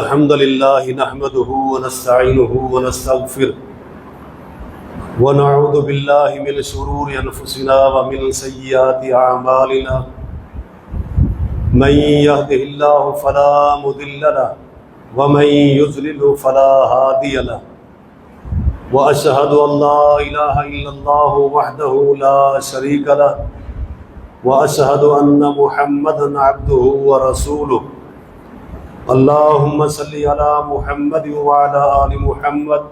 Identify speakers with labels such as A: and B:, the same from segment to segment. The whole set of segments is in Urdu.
A: الحمد لله نحمده ونستعينه ونستغفره ونعوذ بالله من شرور أنفسنا ومن سيئات أعمالنا من يهده الله فلا مضل له ومن يضلل فلا هادي له وأشهد أن لا إله إلا الله وحده لا شريك له وأشهد أن محمدا عبده ورسوله اللهم صل على محمد وعلى آل محمد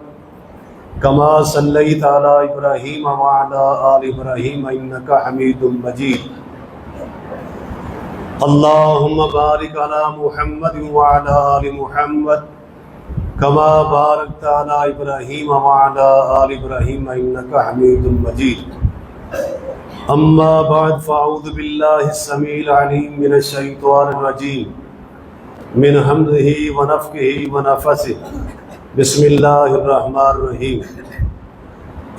A: كما صليت على إبراهيم وعلى آل إبراهيم إنك حميد مجيد اللهم بارك على محمد وعلى آل محمد كما باركت على إبراهيم وعلى آل إبراهيم إنك حميد مجيد أما بعد فأعوذ بالله السميع العليم من الشيطان الرجيم من حمده ونفخه ونفثه بسم الله الرحمن الرحيم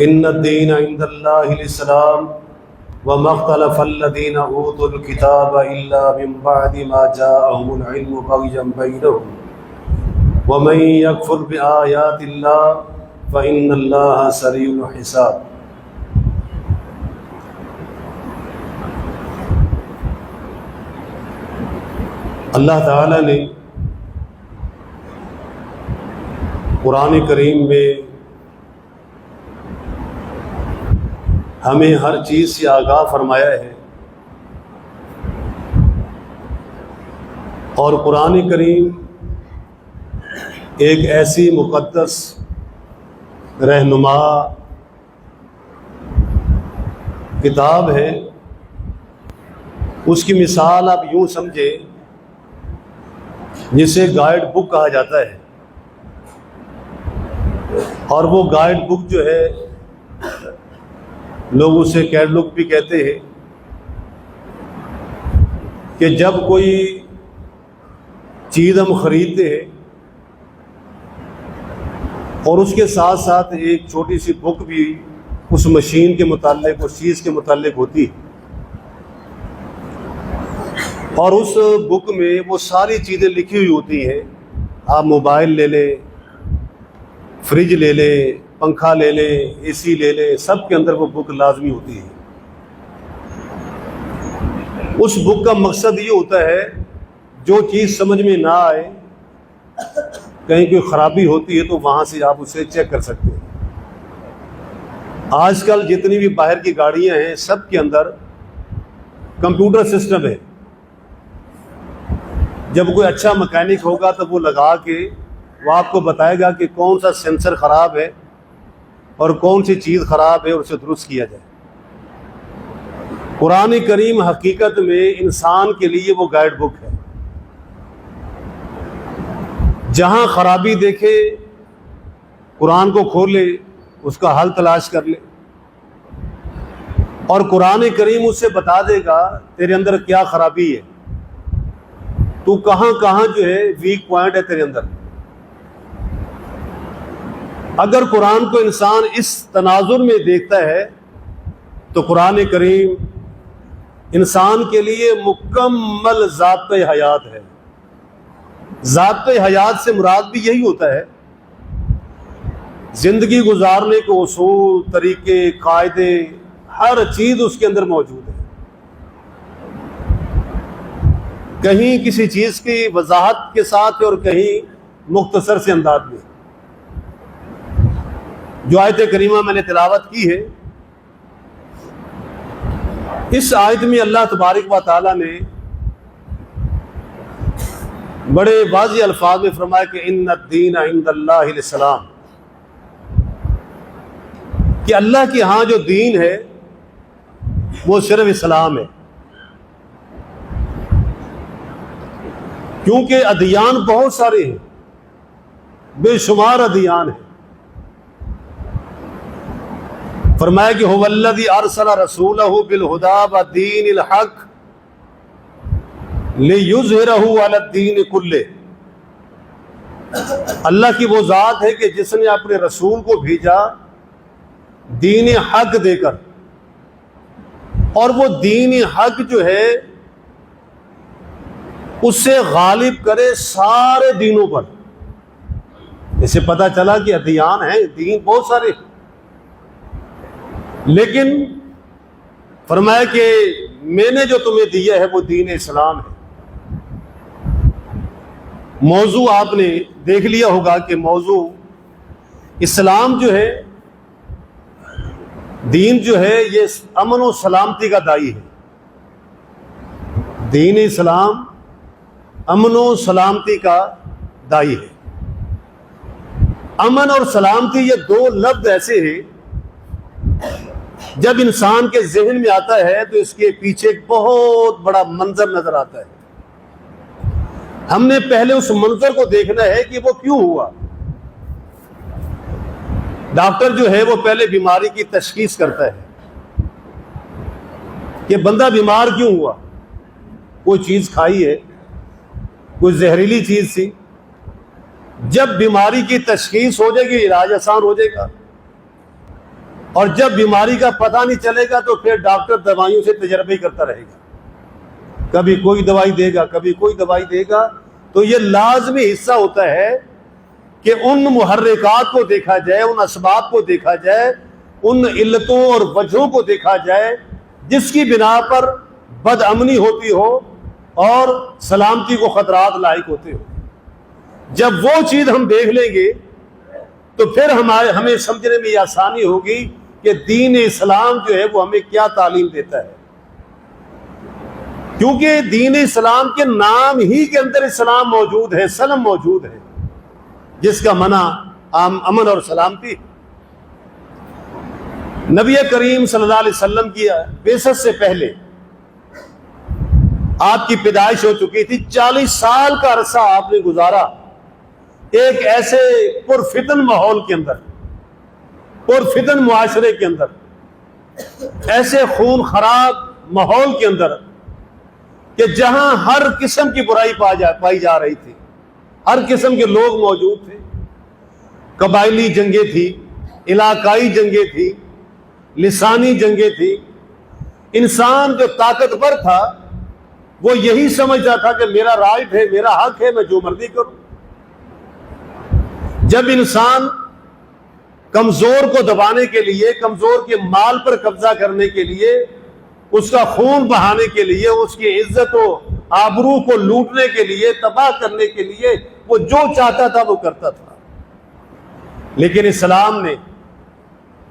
A: إن الدين عند الله الإسلام وما اختلف الذين أوتوا الكتاب إلا من بعد ما جاءهم العلم بغيا بينهم ومن يكفر بآيات الله فإن الله سريع الحساب. اللہ تعالیٰ نے قرآن کریم میں ہمیں ہر چیز سے آگاہ فرمایا ہے، اور قرآن کریم ایک ایسی مقدس رہنما کتاب ہے، اس کی مثال آپ یوں سمجھیں جسے گائیڈ بک کہا جاتا ہے، اور وہ گائیڈ بک جو ہے لوگ اسے کیٹلاگ بھی کہتے ہیں، کہ جب کوئی چیز ہم خریدتے ہیں اور اس کے ساتھ ساتھ ایک چھوٹی سی بک بھی اس مشین کے متعلق، اس چیز کے متعلق ہوتی ہے، اور اس بک میں وہ ساری چیزیں لکھی ہوئی ہوتی ہیں. آپ موبائل لے لیں، فریج لے لیں، پنکھا لے لیں، اے سی لے لیں، سب کے اندر وہ بک لازمی ہوتی ہے. اس بک کا مقصد یہ ہوتا ہے جو چیز سمجھ میں نہ آئے، کہیں کوئی خرابی ہوتی ہے تو وہاں سے آپ اسے چیک کر سکتے ہیں. آج کل جتنی بھی باہر کی گاڑیاں ہیں سب کے اندر کمپیوٹر سسٹم ہے. جب کوئی اچھا مکینک ہوگا تو وہ لگا کے وہ آپ کو بتائے گا کہ کون سا سینسر خراب ہے اور کون سی چیز خراب ہے اور اسے درست کیا جائے. قرآن کریم حقیقت میں انسان کے لیے وہ گائیڈ بک ہے. جہاں خرابی دیکھے قرآن کو کھولے، اس کا حل تلاش کر لے، اور قرآن کریم اس سے بتا دے گا تیرے اندر کیا خرابی ہے، تو کہاں کہاں جو ہے ویک پوائنٹ ہے تیرے اندر. اگر قرآن کو انسان اس تناظر میں دیکھتا ہے تو قرآن کریم انسان کے لیے مکمل ضابطۂ حیات ہے. ضابطۂ حیات سے مراد بھی یہی ہوتا ہے، زندگی گزارنے کے اصول، طریقے، قاعدے، ہر چیز اس کے اندر موجود ہے. کہیں کسی چیز کی وضاحت کے ساتھ اور کہیں مختصر سے انداز میں. جو آیت کریمہ میں نے تلاوت کی ہے، اس آیت میں اللہ تبارک و تعالی نے بڑے واضح الفاظ میں فرمایا کہ ان الدین عند اللہ الاسلام، کہ اللہ کے ہاں جو دین ہے وہ صرف اسلام ہے. کیونکہ ادیان بہت سارے ہیں، بے شمار ادیان ہیں. فرمایا کہ هو الذی ارسل رسولہ بالہدی ودین الحق لیظہرہ علی الدین کلہ. اللہ کی وہ ذات ہے کہ جس نے اپنے رسول کو بھیجا دین حق دے کر، اور وہ دین حق جو ہے اسے غالب کرے سارے دینوں پر. اسے پتا چلا کہ ادیان ہیں، دین بہت سارے، لیکن فرمایا کہ میں نے جو تمہیں دیا ہے وہ دین اسلام ہے. موضوع آپ نے دیکھ لیا ہوگا کہ موضوع اسلام جو ہے، دین جو ہے، یہ امن و سلامتی کا دائی ہے. دین اسلام امن و سلامتی کا دائی ہے. امن اور سلامتی یہ دو لفظ ایسے ہیں، جب انسان کے ذہن میں آتا ہے تو اس کے پیچھے ایک بہت بڑا منظر نظر آتا ہے. ہم نے پہلے اس منظر کو دیکھنا ہے کہ وہ کیوں ہوا. ڈاکٹر جو ہے وہ پہلے بیماری کی تشخیص کرتا ہے کہ بندہ بیمار کیوں ہوا. کوئی چیز کھائی ہے، کوئی زہریلی چیز تھی. جب بیماری کی تشخیص ہو جائے گی علاج آسان ہو جائے گا، اور جب بیماری کا پتہ نہیں چلے گا تو پھر ڈاکٹر دوائیوں سے تجربے کرتا رہے گا. کبھی کوئی دوائی دے گا، کبھی کوئی دوائی دے گا. تو یہ لازمی حصہ ہوتا ہے کہ ان محرکات کو دیکھا جائے، ان اسباب کو دیکھا جائے، ان علتوں اور وجہوں کو دیکھا جائے جس کی بنا پر بد امنی ہوتی ہو اور سلامتی کو خطرات لاحق ہوتے ہو. جب وہ چیز ہم دیکھ لیں گے تو پھر ہمیں سمجھنے میں یہ آسانی ہوگی کہ دین اسلام جو ہے وہ ہمیں کیا تعلیم دیتا ہے. کیونکہ دین اسلام کے نام ہی کے اندر اسلام موجود ہے، سلم موجود ہے، جس کا معنی امن اور سلامتی. نبی کریم صلی اللہ علیہ وسلم کی بعثت سے پہلے آپ کی پیدائش ہو چکی تھی. 40 سال کا عرصہ آپ نے گزارا ایک ایسے پرفتن ماحول کے اندر، پرفتن معاشرے کے اندر، ایسے خون خراب ماحول کے اندر کہ جہاں ہر قسم کی برائی پائی جا رہی تھی. ہر قسم کے لوگ موجود تھے. قبائلی جنگیں تھی، علاقائی جنگیں تھی، لسانی جنگیں تھی. انسان جو طاقتور تھا وہ یہی سمجھتا تھا کہ میرا رائٹ ہے، میرا حق ہے، میں جو مرضی کروں. جب انسان کمزور کو دبانے کے لیے، کمزور کے مال پر قبضہ کرنے کے لیے، اس کا خون بہانے کے لیے، اس کی عزت و آبرو کو لوٹنے کے لیے، تباہ کرنے کے لیے وہ جو چاہتا تھا وہ کرتا تھا. لیکن اسلام نے،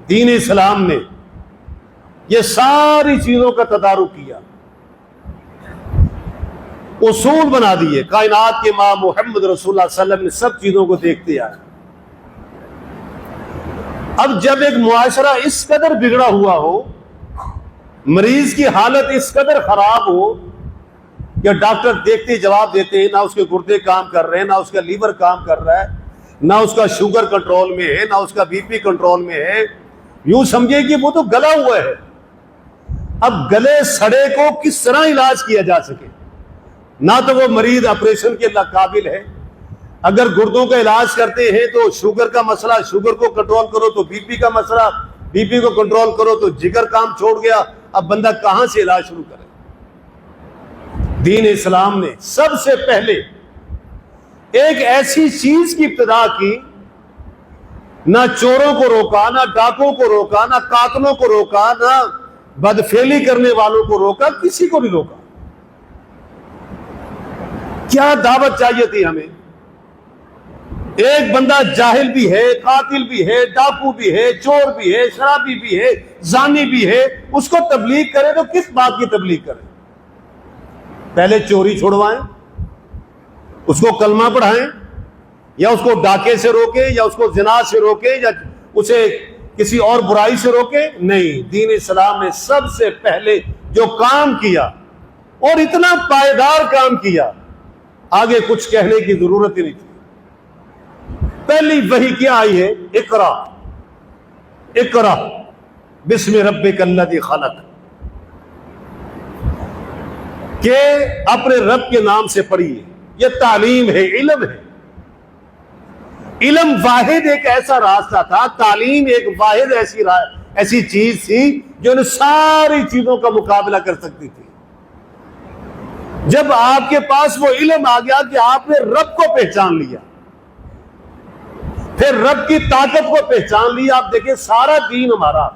A: دین اسلام نے یہ ساری چیزوں کا تدارک کیا، اصول بنا دیے. کائنات کے امام محمد رسول اللہ صلی اللہ علیہ وسلم نے سب چیزوں کو دیکھتے آئے. اب جب ایک معاشرہ اس قدر بگڑا ہوا ہو، مریض کی حالت اس قدر خراب ہو کہ ڈاکٹر دیکھتے جواب دیتے ہیں، نہ اس کے گردے کام کر رہے ہیں، نہ اس کا لیور کام کر رہا ہے، نہ اس کا شوگر کنٹرول میں ہے، نہ اس کا بی پی کنٹرول میں ہے، یوں سمجھے کہ وہ تو گلا ہوا ہے. اب گلے سڑے کو کس طرح علاج کیا جا سکے؟ نہ تو وہ مریض آپریشن کے قابل ہے. اگر گردوں کا علاج کرتے ہیں تو شوگر کا مسئلہ، شوگر کو کنٹرول کرو تو بی پی کا مسئلہ، بی پی کو کنٹرول کرو تو جگر کام چھوڑ گیا. اب بندہ کہاں سے علاج شروع کرے؟ دین اسلام نے سب سے پہلے ایک ایسی چیز کی ابتدا کی، نہ چوروں کو روکا، نہ ڈاکوں کو روکا، نہ قاتلوں کو روکا، نہ بدفعلی کرنے والوں کو روکا، کسی کو نہیں روکا. کیا دعوت چاہیے تھی ہمیں؟ ایک بندہ جاہل بھی ہے، قاتل بھی ہے، ڈاکو بھی ہے، چور بھی ہے، شرابی بھی ہے، زانی بھی ہے، اس کو تبلیغ کرے تو کس بات کی تبلیغ کرے؟ پہلے چوری چھوڑوائیں، اس کو کلمہ پڑھائیں، یا اس کو ڈاکے سے روکیں، یا اس کو زنا سے روکیں، یا اسے کسی اور برائی سے روکیں؟ نہیں. دین اسلام نے سب سے پہلے جو کام کیا، اور اتنا پائیدار کام کیا، آگے کچھ کہنے کی ضرورت ہی نہیں تھی. پہلی وحی کیا آئی ہے؟ اقرا اقرا بسم ربک الذی خلق، کہ اپنے رب کے نام سے پڑھیے. یہ تعلیم ہے، علم ہے. علم واحد ایک ایسا راستہ تھا، تعلیم ایک واحد ایسی چیز تھی جو ان ساری چیزوں کا مقابلہ کر سکتی تھی. جب آپ کے پاس وہ علم آ گیا کہ آپ نے رب کو پہچان لیا، پھر رب کی طاقت کو پہچان لیا، آپ دیکھیں سارا دین ہمارا،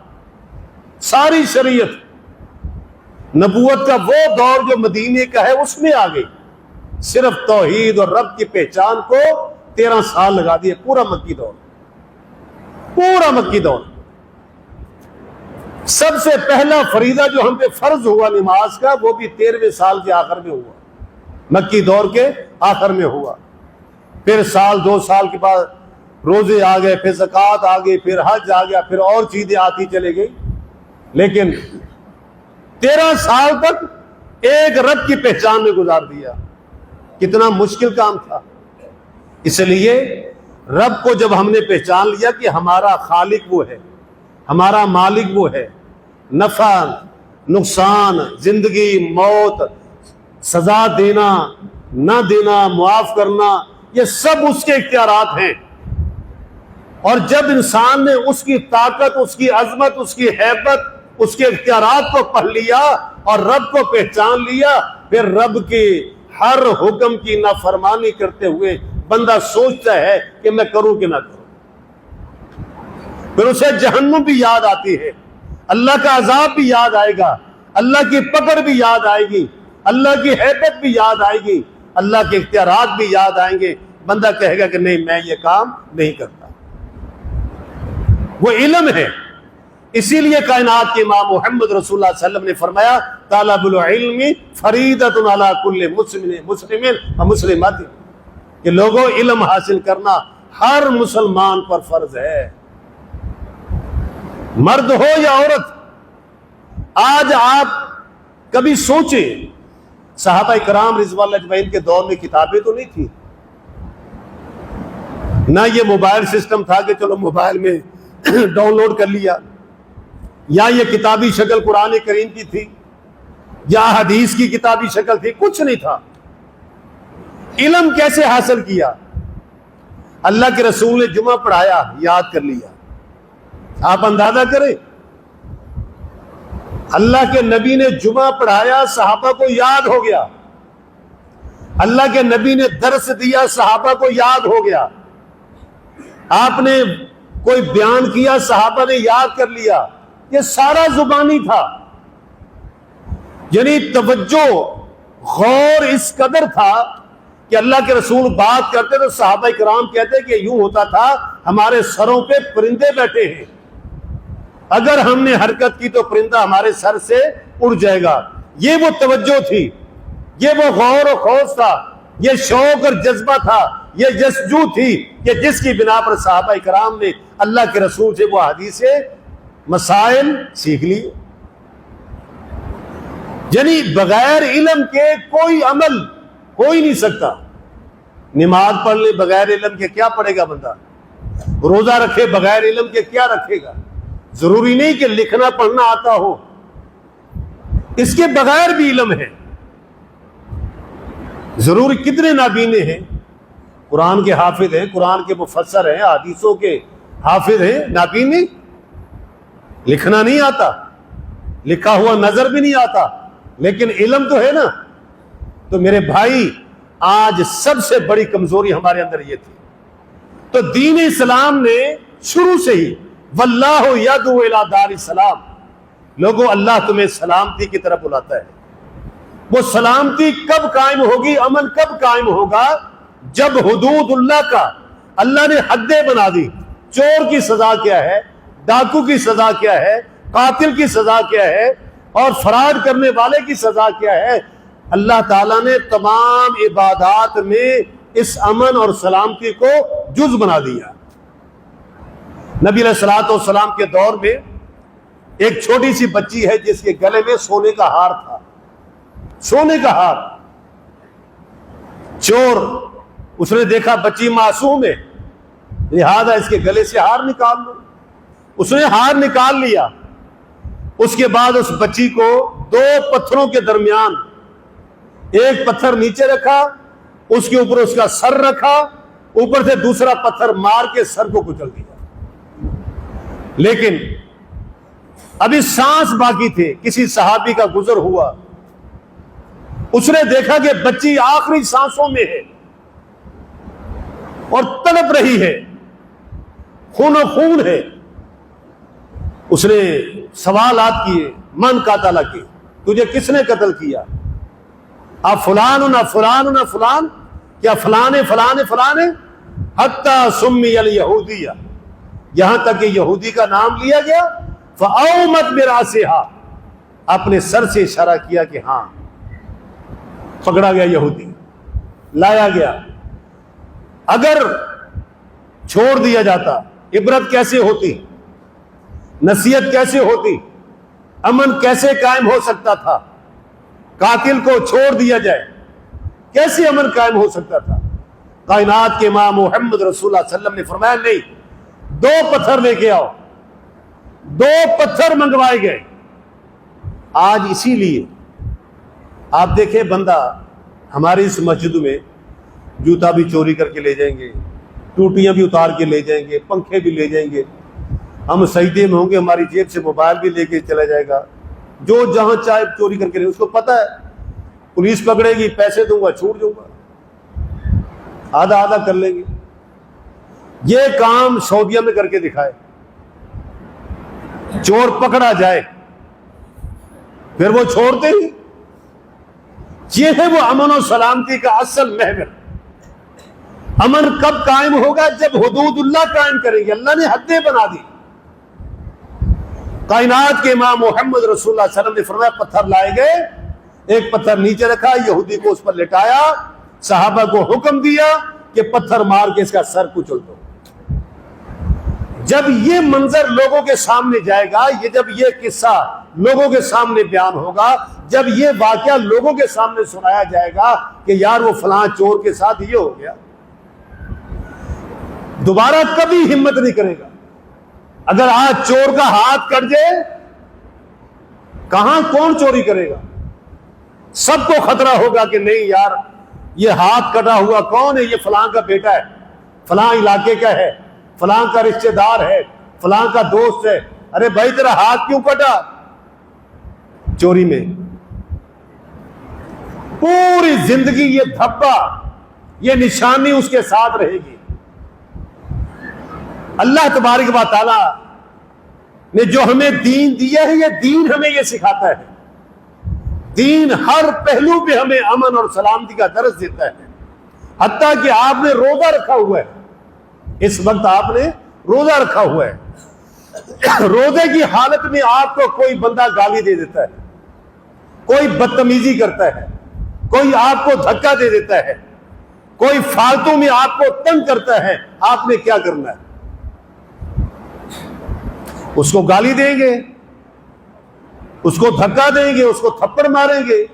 A: ساری شریعت، نبوت کا وہ دور جو مدینے کا ہے اس میں آ گئی، صرف توحید اور رب کی پہچان کو 13 سال لگا دیے، پورا مکی دور، پورا مکی دور۔ سب سے پہلا فریضہ جو ہم پہ فرض ہوا نماز کا، وہ بھی 13ویں سال کے آخر میں ہوا، مکی دور کے آخر میں ہوا۔ پھر سال 2 سال کے بعد روزے آ گئے، پھر زکوٰۃ آ گئی، پھر حج آ گیا، پھر اور چیزیں آتی چلے گئی، لیکن 13 سال تک ایک رب کی پہچان میں گزار دیا۔ کتنا مشکل کام تھا۔ اس لیے رب کو جب ہم نے پہچان لیا کہ ہمارا خالق وہ ہے، ہمارا مالک وہ ہے، نفع نقصان، زندگی موت، سزا دینا نہ دینا، معاف کرنا، یہ سب اس کے اختیارات ہیں۔ اور جب انسان نے اس کی طاقت، اس کی عظمت، اس کی ہیبت، اس کے اختیارات کو پڑھ لیا اور رب کو پہچان لیا، پھر رب کے ہر حکم کی نافرمانی کرتے ہوئے بندہ سوچتا ہے کہ میں کروں کہ نہ کروں، پھر اسے جہنم بھی یاد آتی ہے، اللہ کا عذاب بھی یاد آئے گا، اللہ کی پکڑ بھی یاد آئے گی، اللہ کی ہیبت بھی یاد آئے گی، اللہ کے اختیارات بھی یاد آئیں گے، بندہ کہے گا کہ نہیں میں یہ کام نہیں کرتا۔ وہ علم ہے۔ اسی لیے کائنات کے امام محمد رسول اللہ صلی اللہ علیہ وسلم نے فرمایا طالب العلم فریضۃ علی کل مسلم و مسلمۃ، کہ لوگوں علم حاصل کرنا ہر مسلمان پر فرض ہے، مرد ہو یا عورت۔ آج آپ کبھی سوچیں، صحابہ کرام رضوان اللہ اجمعین کے دور میں کتابیں تو نہیں تھی، نہ یہ موبائل سسٹم تھا کہ چلو موبائل میں ڈاؤن لوڈ کر لیا، یا یہ کتابی شکل قرآن کریم کی تھی، یا حدیث کی کتابی شکل تھی، کچھ نہیں تھا۔ علم کیسے حاصل کیا؟ اللہ کے رسول نے جمعہ پڑھایا، یاد کر لیا۔ آپ اندازہ کریں، اللہ کے نبی نے جمعہ پڑھایا، صحابہ کو یاد ہو گیا۔ اللہ کے نبی نے درس دیا، صحابہ کو یاد ہو گیا۔ آپ نے کوئی بیان کیا، صحابہ نے یاد کر لیا۔ یہ سارا زبانی تھا، یعنی توجہ غور اس قدر تھا کہ اللہ کے رسول بات کرتے تو صحابہ کرام کہتے کہ یوں ہوتا تھا ہمارے سروں پہ پرندے بیٹھے ہیں، اگر ہم نے حرکت کی تو پرندہ ہمارے سر سے اڑ جائے گا۔ یہ وہ توجہ تھی، یہ وہ غور و خوض تھا، یہ شوق اور جذبہ تھا، یہ جستجو تھی کہ جس کی بنا پر صحابہ کرام نے اللہ کے رسول سے وہ حدیثیں مسائل سیکھ لی۔ یعنی بغیر علم کے کوئی عمل ہو ہی نہیں سکتا۔ نماز پڑھ لے بغیر علم کے کیا پڑھے گا بندہ؟ روزہ رکھے بغیر علم کے کیا رکھے گا؟ ضروری نہیں کہ لکھنا پڑھنا آتا ہو، اس کے بغیر بھی علم ہے۔ ضروری کتنے نابینے ہیں، قرآن کے حافظ ہیں، قرآن کے مفسر ہیں، حدیثوں کے حافظ ہیں، نابینے، لکھنا نہیں آتا، لکھا ہوا نظر بھی نہیں آتا، لیکن علم تو ہے نا۔ تو میرے بھائی، آج سب سے بڑی کمزوری ہمارے اندر یہ تھی۔ تو دین اسلام نے شروع سے ہی واللہ یدعو الی دار السلام، لوگوں اللہ تمہیں سلامتی کی طرف بلاتا ہے۔ وہ سلامتی کب قائم ہوگی، امن کب قائم ہوگا؟ جب حدود اللہ کا اللہ نے حدیں بنا دی۔ چور کی سزا کیا ہے، ڈاکو کی سزا کیا ہے، قاتل کی سزا کیا ہے، اور فراڈ کرنے والے کی سزا کیا ہے۔ اللہ تعالیٰ نے تمام عبادات میں اس امن اور سلامتی کو جز بنا دیا۔ نبی علیہ الصلوۃ والسلام کے دور میں ایک چھوٹی سی بچی ہے جس کے گلے میں سونے کا ہار تھا، سونے کا ہار۔ چور اس نے دیکھا بچی معصوم ہے، لہذا اس کے گلے سے ہار نکال لو۔ اس نے ہار نکال لیا۔ اس کے بعد اس بچی کو 2 پتھروں کے درمیان ایک پتھر نیچے رکھا، اس کے اوپر اس کا سر رکھا، اوپر سے دوسرا پتھر مار کے سر کو کچل دیا۔ لیکن ابھی سانس باقی تھے، کسی صحابی کا گزر ہوا، اس نے دیکھا کہ بچی آخری سانسوں میں ہے اور تڑپ رہی ہے، خون و خون ہے. اس نے سوالات کیے، من قاتل کی، تجھے کس نے قتل کیا؟ اب فلان نہ فلان نہ فلان، کیا فلان فلان فلان ہے؟ حتی سمی الیہودیہ، یہاں تک کہ یہودی کا نام لیا گیا. فاومت براسہا، اپنے سر سے اشارہ کیا کہ ہاں. پکڑا گیا یہودی، لایا گیا. اگر چھوڑ دیا جاتا، عبرت کیسے ہوتی، نصیحت کیسے ہوتی، امن کیسے قائم ہو سکتا تھا؟ قاتل کو چھوڑ دیا جائے، کیسے امن قائم ہو سکتا تھا؟ کائنات کے امام محمد رسول اللہ صلی اللہ علیہ وسلم نے فرمایا نہیں، 2 پتھر لے کے آؤ. 2 پتھر منگوائے گئے. آج اسی لیے آپ دیکھیں، بندہ ہماری اس مسجد میں جوتا بھی چوری کر کے لے جائیں گے، ٹوٹیاں بھی اتار کے لے جائیں گے، پنکھے بھی لے جائیں گے. ہم سجدے میں ہوں گے، ہماری جیب سے موبائل بھی لے کے چلا جائے گا. جو جہاں چاہے چوری کر کے لے، اس کو پتہ ہے پولیس پکڑے گی، پیسے دوں گا چھوڑ دوں گا، آدھا آدھا کر لیں گے. یہ کام سعودیہ میں کر کے دکھائے، چور پکڑا جائے پھر وہ چھوڑتے ہی. یہ ہے وہ امن و سلامتی کا اصل محور. امن کب قائم ہوگا؟ جب حدود اللہ قائم کریں گے. اللہ نے حدیں بنا دی. کائنات کے امام محمد رسول اللہ صلی اللہ علیہ وسلم نے فرمایا پتھر لائے گئے، ایک پتھر نیچے رکھا، یہودی کو اس پر لٹایا، صحابہ کو حکم دیا کہ پتھر مار کے اس کا سر کچل دو. جب یہ منظر لوگوں کے سامنے جائے گا، جب یہ قصہ لوگوں کے سامنے بیان ہوگا، جب یہ واقعہ لوگوں کے سامنے سنایا جائے گا کہ یار وہ فلاں چور کے ساتھ یہ ہو گیا، دوبارہ کبھی ہمت نہیں کرے گا. اگر آج چور کا ہاتھ کٹ جائے، کہاں کون چوری کرے گا؟ سب کو خطرہ ہوگا کہ نہیں یار یہ ہاتھ کٹا ہوا کون ہے؟ یہ فلاں کا بیٹا ہے، فلاں علاقے کا ہے، فلاں کا رشتہ دار ہے، فلاں کا دوست ہے. ارے بھائی تیرا ہاتھ کیوں کٹا؟ چوری میں. پوری زندگی یہ دھبا، یہ نشانی اس کے ساتھ رہے گی. اللہ تبارک و تعالی نے جو ہمیں دین دیا ہے، یہ دین ہمیں یہ سکھاتا ہے. دین ہر پہلو پہ ہمیں امن اور سلامتی کا درس دیتا ہے. حتیٰ کہ آپ نے روزہ رکھا ہوا ہے، اس وقت آپ نے روزہ رکھا ہوا ہے. روزے کی حالت میں آپ کو کوئی بندہ گالی دے دیتا ہے، کوئی بدتمیزی کرتا ہے، کوئی آپ کو دھکا دے دیتا ہے، کوئی فالتو میں آپ کو تنگ کرتا ہے، آپ نے کیا کرنا ہے؟ اس کو گالی دیں گے، اس کو دھکا دیں گے، اس کو تھپڑ ماریں گے،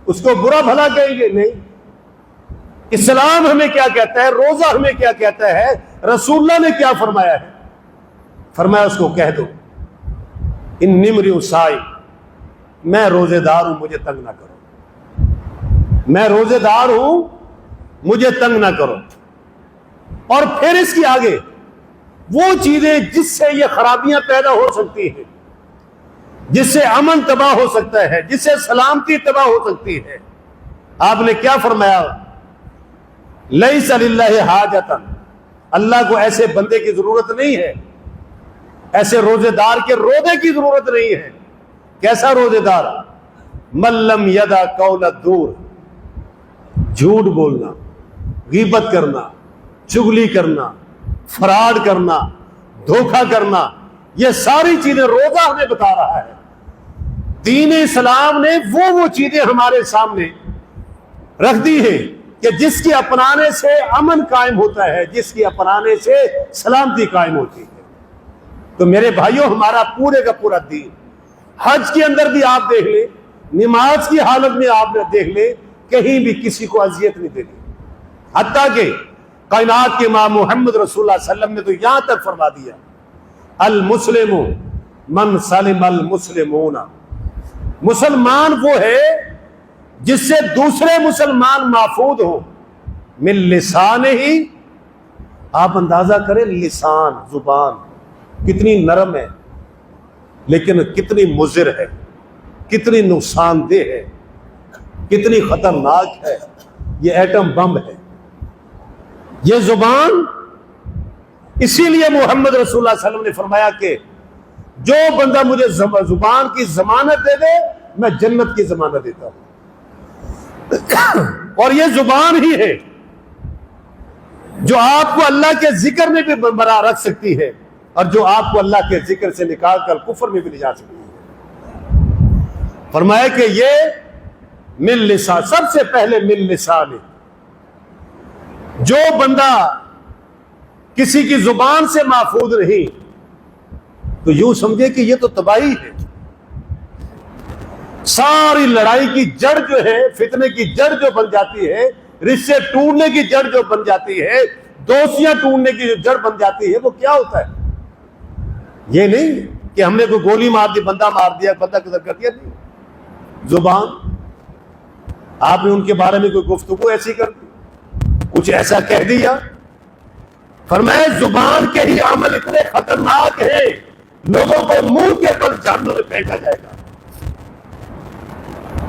A: اس کو برا بھلا کہیں گے؟ نہیں. اسلام ہمیں کیا کہتا ہے؟ روزہ ہمیں کیا کہتا ہے؟ رسول اللہ نے کیا فرمایا ہے؟ فرمایا اس کو کہہ دو انی امرؤ صائم، میں روزے دار ہوں، مجھے تنگ نہ کرو. میں روزے دار ہوں، مجھے تنگ نہ کرو. اور پھر اس کی آگے وہ چیزیں جس سے یہ خرابیاں پیدا ہو سکتی ہیں، جس سے امن تباہ ہو سکتا ہے، جس سے سلامتی تباہ ہو سکتی ہے، آپ نے کیا فرمایا؟ لیس للہ حاجۃ، اللہ کو ایسے بندے کی ضرورت نہیں ہے، ایسے روزے دار کے روزے کی ضرورت نہیں ہے. کیسا روزے دار؟ من لم یدع قول الزور، جھوٹ بولنا، غیبت کرنا، چغلی کرنا، فراڈ کرنا، دھوکہ کرنا، یہ ساری چیزیں روزہ ہمیں بتا رہا ہے. دین اسلام نے وہ چیزیں ہمارے سامنے رکھ دی ہیں کہ جس کے اپنانے سے امن قائم ہوتا ہے، جس کے اپنانے سے سلامتی قائم ہوتی ہے. تو میرے بھائیوں، ہمارا پورے کا پورا دین، حج کے اندر بھی آپ دیکھ لیں، نماز کی حالت میں آپ نے دیکھ لیں، کہیں بھی کسی کو اذیت نہیں دینی. حتیٰ کہ کائنات کے امام محمد رسول اللہ صلی اللہ علیہ وسلم نے تو یہاں تک فرما دیا، المسلم من سلم المسلمون، مسلمان وہ ہے جس سے دوسرے مسلمان محفوظ ہوں، من لسان ہی. آپ اندازہ کریں لسان، زبان کتنی نرم ہے لیکن کتنی مضر ہے، کتنی نقصان دہ ہے، کتنی خطرناک ہے، یہ ایٹم بم ہے یہ زبان۔ اسی لیے محمد رسول اللہ صلی اللہ علیہ وسلم نے فرمایا کہ جو بندہ مجھے زبان کی ضمانت دے دے میں جنت کی ضمانت دیتا ہوں۔ اور یہ زبان ہی ہے جو آپ کو اللہ کے ذکر میں بھی برقرار رکھ سکتی ہے اور جو آپ کو اللہ کے ذکر سے نکال کر کفر میں بھی لے جا سکتی ہے۔ فرمایا کہ یہ من لسان، سب سے پہلے من لسان ہے۔ جو بندہ کسی کی زبان سے محفوظ نہیں تو یوں سمجھے کہ یہ تو تباہی ہے۔ ساری لڑائی کی جڑ جو ہے، فتنے کی جڑ جو بن جاتی ہے، رشتے ٹوٹنے کی جڑ جو بن جاتی ہے، دوستیاں ٹوٹنے کی جو جڑ بن جاتی ہے، وہ کیا ہوتا ہے؟ یہ نہیں کہ ہم نے کوئی گولی مار دی، بندہ مار دیا، بندہ قتل کر دیا، نہیں۔ زبان، آپ نے ان کے بارے میں کوئی گفتگو ایسی کر دی، کچھ ایسا کہہ دیا، فرمایا زبان کے ہی عمل اتنے خطرناک ہیں لوگوں کو منہ کے بل جہنم میں پھینکا جائے گا۔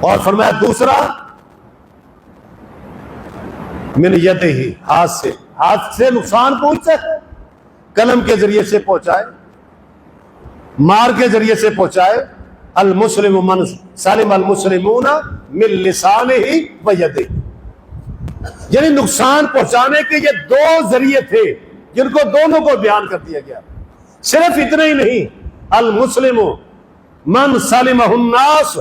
A: اور فرمایا دوسرا من یدہ ہی، ہاتھ سے نقصان پہنچتا ہے، قلم کے ذریعے سے پہنچائے، مار کے ذریعے سے پہنچائے۔ المسلم من سلم المسلمون من لسانہ و یدہ، یعنی نقصان پہنچانے کے یہ دو ذریعے تھے جن کو دونوں کو بیان کر دیا گیا۔ صرف اتنا ہی نہیں، المسلم من سلمہ الناس،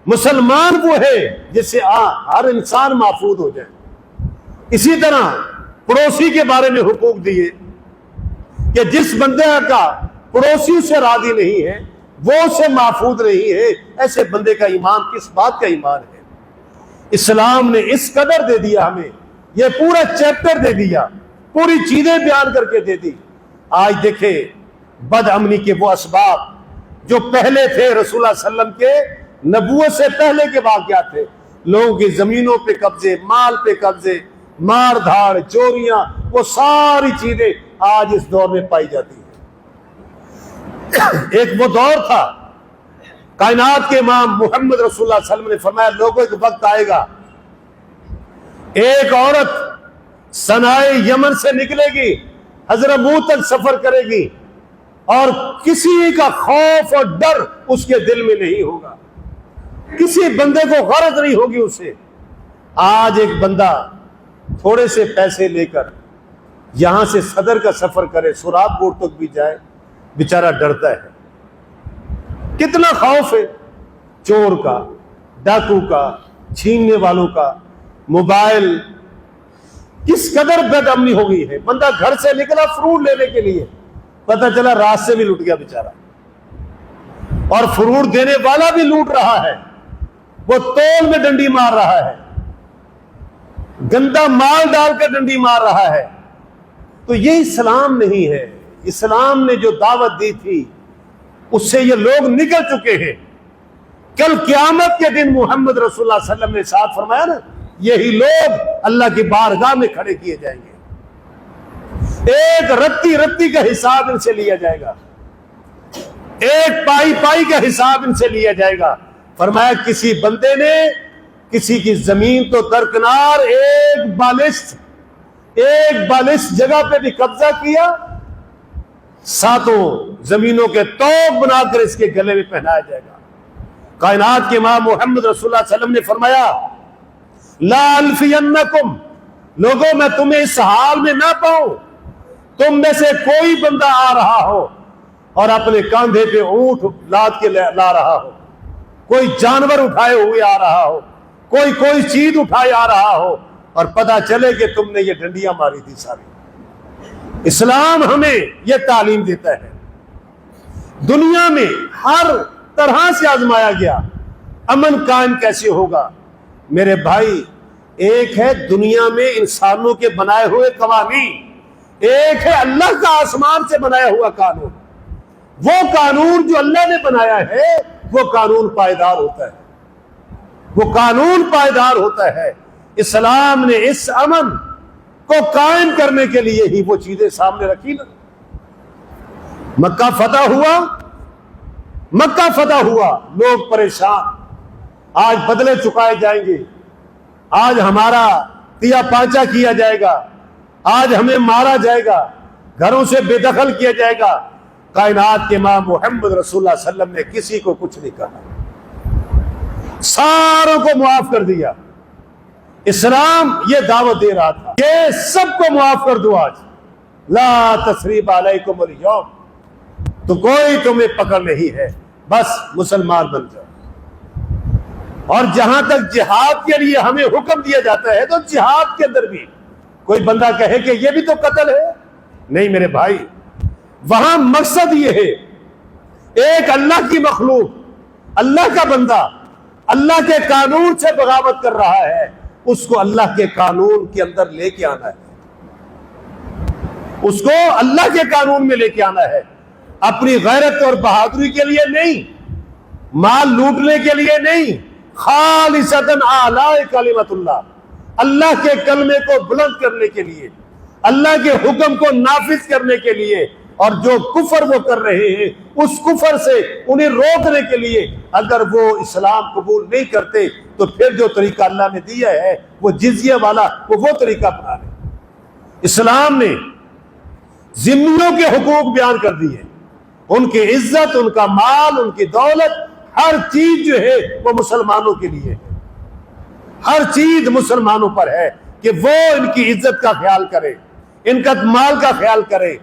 A: مسلمان وہ ہے جس سے ہر انسان محفوظ ہو جائے۔ اسی طرح پڑوسی کے بارے میں حقوق دیے کہ جس بندے کا پڑوسی سے راضی نہیں ہے، وہ سے محفوظ نہیں ہے، ایسے بندے کا ایمان کس بات کا ایمان ہے؟ اسلام نے اس قدر دے دیا ہمیں، یہ پورا چیپٹر دے دیا، پوری چیزیں بیان کر کے دے دی۔ آج دیکھیں بد امنی کے وہ اسباب جو پہلے تھے رسول اللہ صلی اللہ علیہ وسلم کے نبوت سے پہلے کے واقعات تھے، لوگوں کی زمینوں پہ قبضے، مال پہ قبضے، مار دھاڑ، چوریاں، وہ ساری چیزیں آج اس دور میں پائی جاتی ہیں۔ ایک وہ دور تھا، کائنات کے امام محمد رسول اللہ صلی اللہ علیہ وسلم نے فرمایا لوگوں ایک وقت آئے گا، ایک عورت صنائے یمن سے نکلے گی، حضرموت تک سفر کرے گی، اور کسی کا خوف اور ڈر اس کے دل میں نہیں ہوگا، کسی بندے کو غرض نہیں ہوگی اسے۔ آج ایک بندہ تھوڑے سے پیسے لے کر یہاں سے صدر کا سفر کرے، سراب کوٹ تک بھی جائے، بیچارہ ڈرتا ہے۔ کتنا خوف ہے چور کا، ڈاکو کا، چھیننے والوں کا، موبائل، کس قدر بد امنی ہو گئی ہے۔ بندہ گھر سے نکلا فروٹ لینے کے لیے، پتہ چلا راستے میں لٹ گیا بیچارہ، اور فروٹ دینے والا بھی لوٹ رہا ہے، وہ تول میں ڈنڈی مار رہا ہے، گندا مال ڈال کر ڈنڈی مار رہا ہے۔ تو یہ اسلام نہیں ہے۔ اسلام نے جو دعوت دی تھی اس سے یہ لوگ نکل چکے ہیں۔ کل قیامت کے دن محمد رسول اللہ صلی اللہ علیہ وسلم نے ساتھ فرمایا نا، یہی لوگ اللہ کی بارگاہ میں کھڑے کیے جائیں گے، ایک رتی رتی کا حساب ان سے لیا جائے گا، ایک پائی پائی کا حساب ان سے لیا جائے گا۔ فرمایا کسی بندے نے کسی کی زمین تو درکنار ایک بالش جگہ پہ بھی قبضہ کیا، ساتوں زمینوں کے توق بنا کر اس کے گلے میں پہنایا جائے گا۔ کائنات کے امام محمد رسول اللہ صلی اللہ علیہ وسلم نے فرمایا لا الفینکم، لوگوں میں تمہیں اس حال میں نہ پاؤں، تم میں سے کوئی بندہ آ رہا ہو اور اپنے کاندھے پہ اونٹ لاد کے لا رہا ہو، کوئی جانور اٹھائے ہوئے آ رہا ہو، کوئی چیز اٹھائے آ رہا ہو، اور پتہ چلے کہ تم نے یہ ڈنڈیاں ماری تھی ساری۔ اسلام ہمیں یہ تعلیم دیتا ہے۔ دنیا میں ہر طرح سے آزمایا گیا، امن قائم کیسے ہوگا؟ میرے بھائی، ایک ہے دنیا میں انسانوں کے بنائے ہوئے قوانین، ایک ہے اللہ کا آسمان سے بنایا ہوا قانون۔ وہ قانون جو اللہ نے بنایا ہے وہ قانون پائیدار ہوتا ہے، وہ قانون پائیدار ہوتا ہے۔ اسلام نے اس امن کو قائم کرنے کے لیے ہی وہ چیزیں سامنے رکھی نا۔ مکہ فتح ہوا، لوگ پریشان، آج بدلے چکائے جائیں گے، آج ہمارا تیا پانچا کیا جائے گا، آج ہمیں مارا جائے گا، گھروں سے بے دخل کیا جائے گا۔ کائنات کے امام محمد رسول اللہ صلی اللہ علیہ وسلم نے کسی کو کچھ نہیں کہا، ساروں کو معاف کر دیا۔ اسلام یہ دعوت دے رہا تھا کہ سب کو معاف کر دو، آج لا تثریب علیکم اليوم، تو کوئی تمہیں پکڑ نہیں ہے، بس مسلمان بن جاؤ۔ اور جہاں تک جہاد کے لیے ہمیں حکم دیا جاتا ہے تو جہاد کے اندر بھی کوئی بندہ کہے کہ یہ بھی تو قتل ہے، نہیں میرے بھائی، وہاں مقصد یہ ہے، ایک اللہ کی مخلوق، اللہ کا بندہ اللہ کے قانون سے بغاوت کر رہا ہے، اس کو اللہ کے قانون کے اندر لے کے آنا ہے، اس کو اللہ کے قانون میں لے کے آنا ہے، اپنی غیرت اور بہادری کے لیے نہیں، مال لوٹنے کے لیے نہیں، خالصتاً اعلی کلمت اللہ، اللہ کے کلمے کو بلند کرنے کے لیے، اللہ کے حکم کو نافذ کرنے کے لیے، اور جو کفر وہ کر رہے ہیں اس کفر سے انہیں روکنے کے لیے۔ اگر وہ اسلام قبول نہیں کرتے تو پھر جو طریقہ اللہ نے دیا ہے وہ جزیہ والا، وہ طریقہ اپنا لیں۔ اسلام نے ذمیوں کے حقوق بیان کر دیے، ان کی عزت، ان کا مال، ان کی دولت، ہر چیز جو ہے وہ مسلمانوں کے لیے ہے، ہر چیز مسلمانوں پر ہے کہ وہ ان کی عزت کا خیال کرے، ان کا مال کا خیال کرے،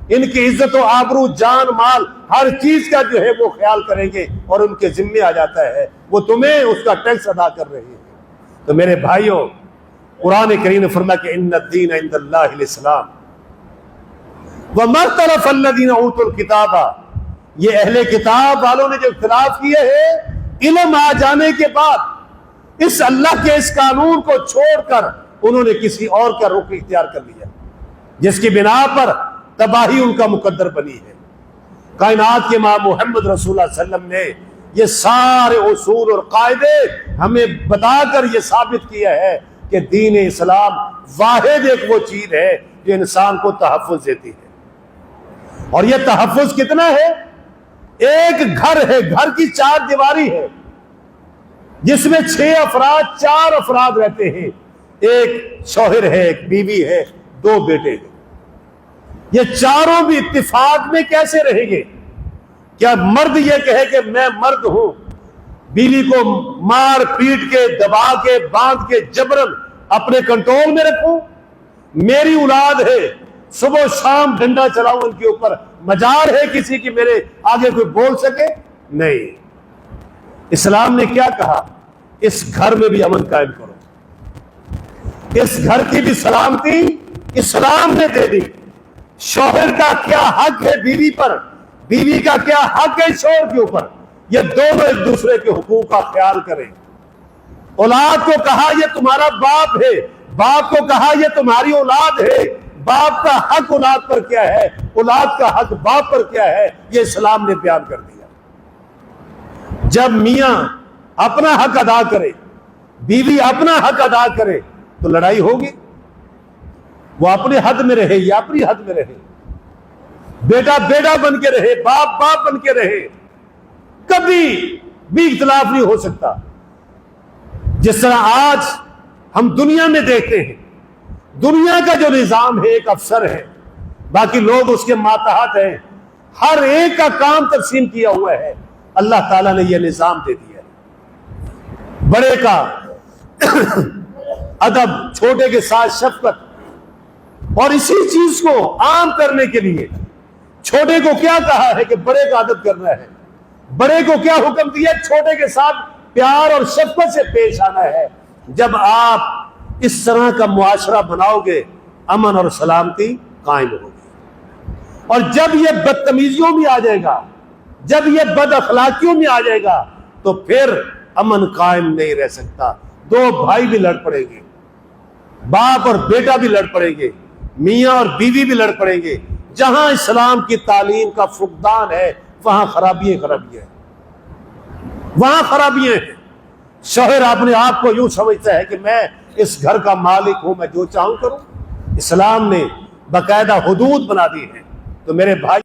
A: ان کی عزت و آبرو، جان مال، ہر چیز کا جو ہے وہ خیال کریں گے، اور ان کے ذمے آ جاتا ہے وہ تمہیں اس کا ٹیکس ادا کر رہے ہیں۔ تو میرے بھائیوں، قرآن کریم نے فرمایا کہ ان الدین عند اللہ الاسلام وما اختلف الذین اوتوا الکتاب، یہ اہل کتاب والوں نے جو اختلاف کیے ہیں، علم آ جانے کے بعد اس اللہ کے اس قانون کو چھوڑ کر انہوں نے کسی اور کا رخ اختیار کر لیا، جس کی بنا پر تباہی ان کا مقدر بنی ہے۔ کائنات کے امام محمد رسول اللہ صلی اللہ علیہ وسلم نے یہ سارے اصول اور قاعدے ہمیں بتا کر یہ ثابت کیا ہے کہ دین اسلام واحد ایک وہ چیز ہے جو انسان کو تحفظ دیتی ہے۔ اور یہ تحفظ کتنا ہے؟ ایک گھر ہے، گھر کی چار دیواری ہے، جس میں 6 افراد، 4 افراد رہتے ہیں، ایک شوہر ہے، ایک بیوی ہے، 2 بیٹے ہیں۔ یہ چاروں بھی اتفاق میں کیسے رہیں گے؟ کیا مرد یہ کہے کہ میں مرد ہوں، بیوی کو مار پیٹ کے، دبا کے، باندھ کے، جبرن اپنے کنٹرول میں رکھوں؟ میری اولاد ہے، صبح و شام ڈنڈا چلاؤں ان کے اوپر، مجال ہے کسی کی میرے آگے کوئی بول سکے؟ نہیں۔ اسلام نے کیا کہا؟ اس گھر میں بھی امن قائم کرو، اس گھر کی بھی سلامتی اسلام نے دے دی۔ شوہر کا کیا حق ہے بیوی پر، بیوی کا کیا حق ہے شوہر کے اوپر، یہ دونوں ایک دوسرے کے حقوق کا خیال کریں۔ اولاد کو کہا یہ تمہارا باپ ہے، باپ کو کہا یہ تمہاری اولاد ہے، باپ کا حق اولاد پر کیا ہے، اولاد کا حق باپ پر کیا ہے، یہ اسلام نے بیان کر دیا۔ جب میاں اپنا حق ادا کرے، بیوی اپنا حق ادا کرے تو لڑائی ہوگی، وہ اپنے حد میں رہے یا اپنی حد میں رہے، بیٹا بیٹا بن کے رہے، باپ باپ بن کے رہے، کبھی بھی اختلاف نہیں ہو سکتا۔ جس طرح آج ہم دنیا میں دیکھتے ہیں، دنیا کا جو نظام ہے، ایک افسر ہے، باقی لوگ اس کے ماتحت ہیں، ہر ایک کا کام تقسیم کیا ہوا ہے۔ اللہ تعالیٰ نے یہ نظام دے دیا ہے، بڑے کا ادب، چھوٹے کے ساتھ شفقت، اور اسی چیز کو عام کرنے کے لیے چھوٹے کو کیا کہا ہے کہ بڑے کا ادب کرنا ہے، بڑے کو کیا حکم دیا؟ چھوٹے کے ساتھ پیار اور شفقت سے پیش آنا ہے۔ جب آپ اس طرح کا معاشرہ بناؤ گے، امن اور سلامتی قائم ہوگی۔ اور جب یہ بدتمیزیوں میں آ جائے گا، جب یہ بد اخلاقیوں میں آ جائے گا، تو پھر امن قائم نہیں رہ سکتا۔ 2 بھائی بھی لڑ پڑیں گے، باپ اور بیٹا بھی لڑ پڑیں گے، میاں اور بیوی بھی لڑ پڑیں گے۔ جہاں اسلام کی تعلیم کا فقدان ہے وہاں خرابیاں ہیں، وہاں خرابیاں ہیں۔ شوہر اپنے آپ کو یوں سمجھتا ہے کہ میں اس گھر کا مالک ہوں، میں جو چاہوں کروں۔ اسلام نے باقاعدہ حدود بنا دی ہیں۔ تو میرے بھائی